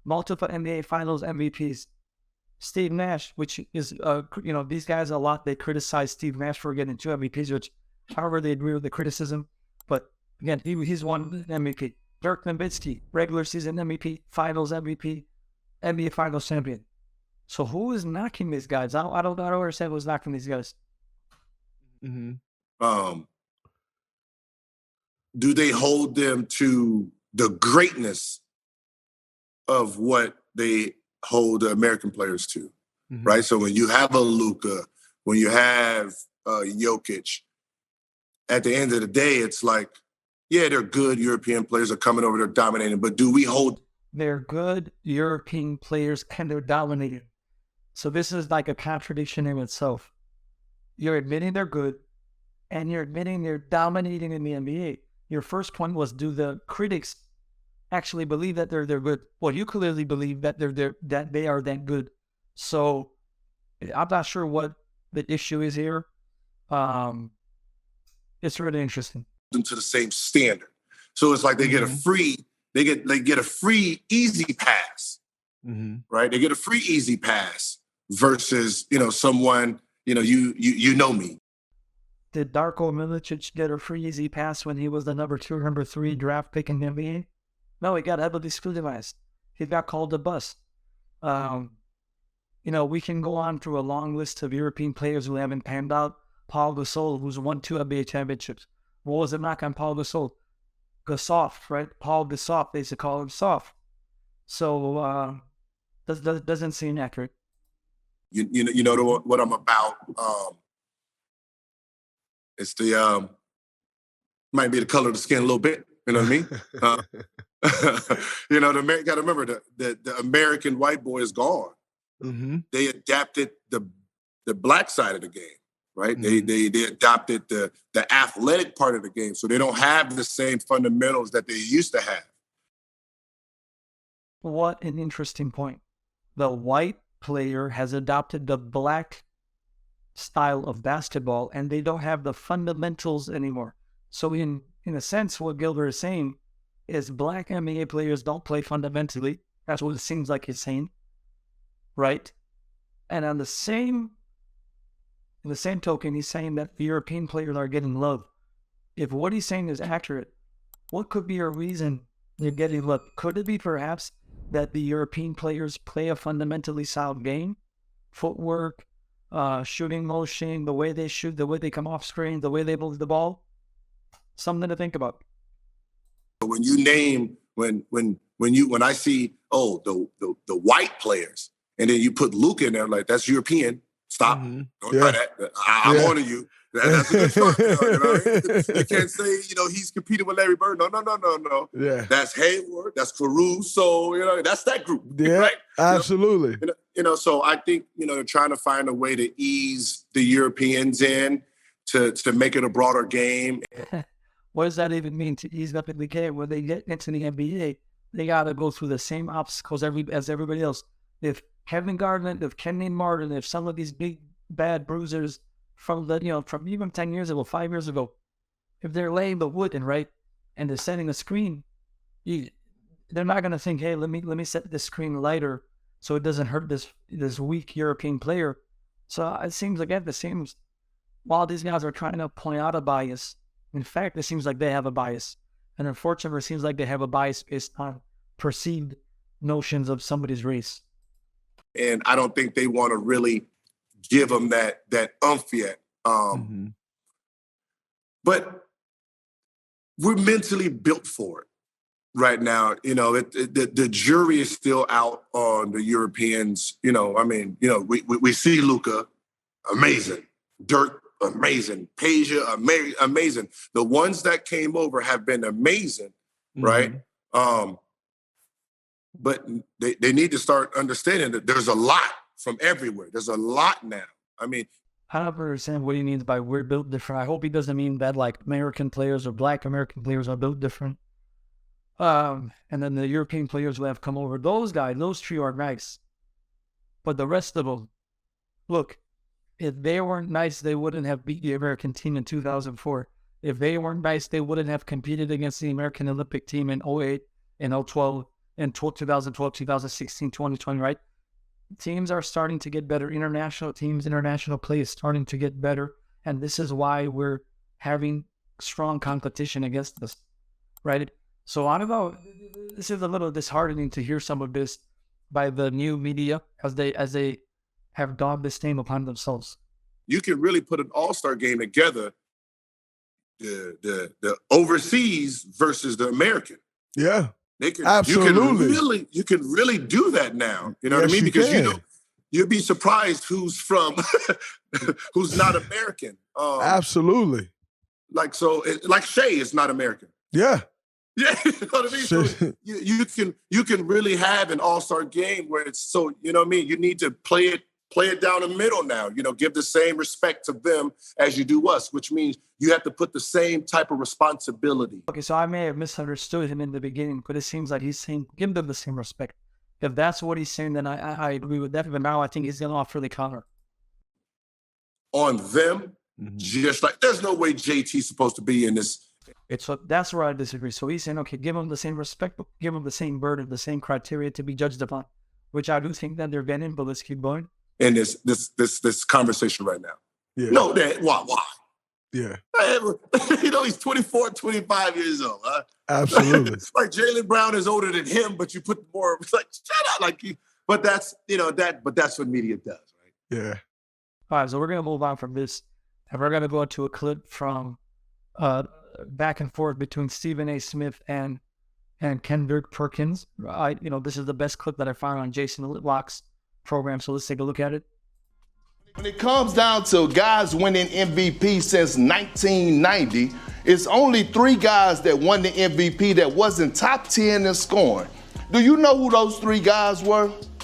multiple NBA Finals MVPs. Steve Nash, which is, these guys a lot, they criticize Steve Nash for getting 2 MVPs, which, however, they agree with the criticism. But again, he's won an MVP. Dirk Nowitzki, regular season MVP, Finals MVP, NBA Finals champion. So who is knocking these guys? I don't understand who's knocking these guys. Mm-hmm. Do they hold them to the greatness of what they hold the American players to, right? So when you have a Luka, when you have Jokic, at the end of the day, it's like, yeah, they're good European players are coming over, they're dominating, but do we hold? They're good European players and they're dominating. So this is like a contradiction in itself. You're admitting they're good and you're admitting they're dominating in the NBA. Your first point was, do the critics actually believe that they're good? Well, you clearly believe that that they are that good. So I'm not sure what the issue is here. It's really interesting. Them to the same standard, so it's like they get a free, they get a free easy pass, right? They get a free easy pass versus someone you know me. Did Darko Milicic get a free easy pass when he was the number 2, number 3 draft pick in the NBA? No, he got heavily scrutinized. He got called a bust. We can go on through a long list of European players who haven't panned out. Paul Gasol, who's won 2 NBA championships. What was the knock on Paul Gasol? Gasoff, right? Paul Gasoff, they used to call him soft. So doesn't seem accurate. You know what I'm about. It's the might be the color of the skin a little bit. You know what I mean? Got to remember the American white boy is gone. They adapted the black side of the game, right? They adopted the athletic part of the game, so they don't have the same fundamentals that they used to have. What an interesting point. The white player has adopted the black style of basketball, and they don't have the fundamentals anymore. So in a sense, what Gilbert is saying is black NBA players don't play fundamentally. That's what it seems like he's saying, right? And on the same token, he's saying that the European players are getting love. If what he's saying is accurate, what could be a reason they're getting love? Could it be perhaps that the European players play a fundamentally sound game? Footwork, shooting motion, the way they shoot, the way they come off screen, the way they move the ball. Something to think about. When you name when I see the white players, and then you put Luka in there, like, that's European. Stop. Don't try that. I'm on to you. That's a good start. You can't say, he's competing with Larry Bird. No. Yeah. That's Hayward. That's Caruso. That's that group. Yeah, right? absolutely. So I think, they're trying to find a way to ease the Europeans in to make it a broader game. What does that even mean, to ease up in the game? When they get into the NBA, they got to go through the same obstacles as everybody else. If Kevin Garnett, if Kenyon Martin, if some of these big bad bruisers from even 10 years ago, 5 years ago, if they're laying the wood in, right, and they're setting a screen, they're not going to think, hey, let me set this screen lighter so it doesn't hurt this weak European player. So it seems like while these guys are trying to point out a bias, in fact, it seems like they have a bias. And unfortunately, it seems like they have a bias based on perceived notions of somebody's race. And I don't think they want to really give them that oomph yet. But we're mentally built for it right now. The jury is still out on the Europeans. We see Luka, amazing. Dirk, amazing. Peja, amazing. The ones that came over have been amazing, right? But they need to start understanding that there's a lot from everywhere. There's a lot now. I don't understand what he means by we're built different. I hope he doesn't mean that like American players or black American players are built different. And then the European players who have come over, those three are nice. But the rest of them, look, if they weren't nice, they wouldn't have beat the American team in 2004. If they weren't nice, they wouldn't have competed against the American Olympic team in 2008 and 2012. in 2012, 2016, 2020, right? Teams are starting to get better. International teams, international play is starting to get better. And this is why we're having strong competition against us, right? So I don't know. This is a little disheartening to hear some of this by the new media as they have daubed this name upon themselves. You can really put an all-star game together, the overseas versus the American. Yeah. Absolutely. You can really do that now. You know what I mean? Because you'd be surprised who's from, who's not American. Absolutely. Like Shea is not American. Yeah. Yeah, you know what I mean? So you can really have an all-star game where it's so, you know what I mean? You need to play it down the middle now. You know, give the same respect to them as you do us, which means you have to put the same type of responsibility. Okay, so I may have misunderstood him in the beginning, but it seems like he's saying give them the same respect. If that's what he's saying, then I agree with that. But now I think he's going to offer the counter. On them, just like there's no way JT's supposed to be in this. That's where I disagree. So he's saying, okay, give them the same respect, but give them the same burden, the same criteria to be judged upon, which I do think that they're getting, but let's keep going. In this conversation right now. Yeah. No, why? Yeah. You know, he's 24, 25 years old. Huh? Absolutely. It's like Jaylen Brown is older than him, but you put more, it's like, shut up. But that's what media does, right? Yeah. All right, so we're going to move on from this, and we're going to go to a clip from back and forth between Stephen A. Smith and Kendrick Perkins. This is the best clip that I found on Jason Whitlock's program, so let's take a look at it. When it comes down to guys winning MVP since 1990, it's only 3 guys that won the MVP that wasn't top 10 in scoring. Do you know who those 3 guys were?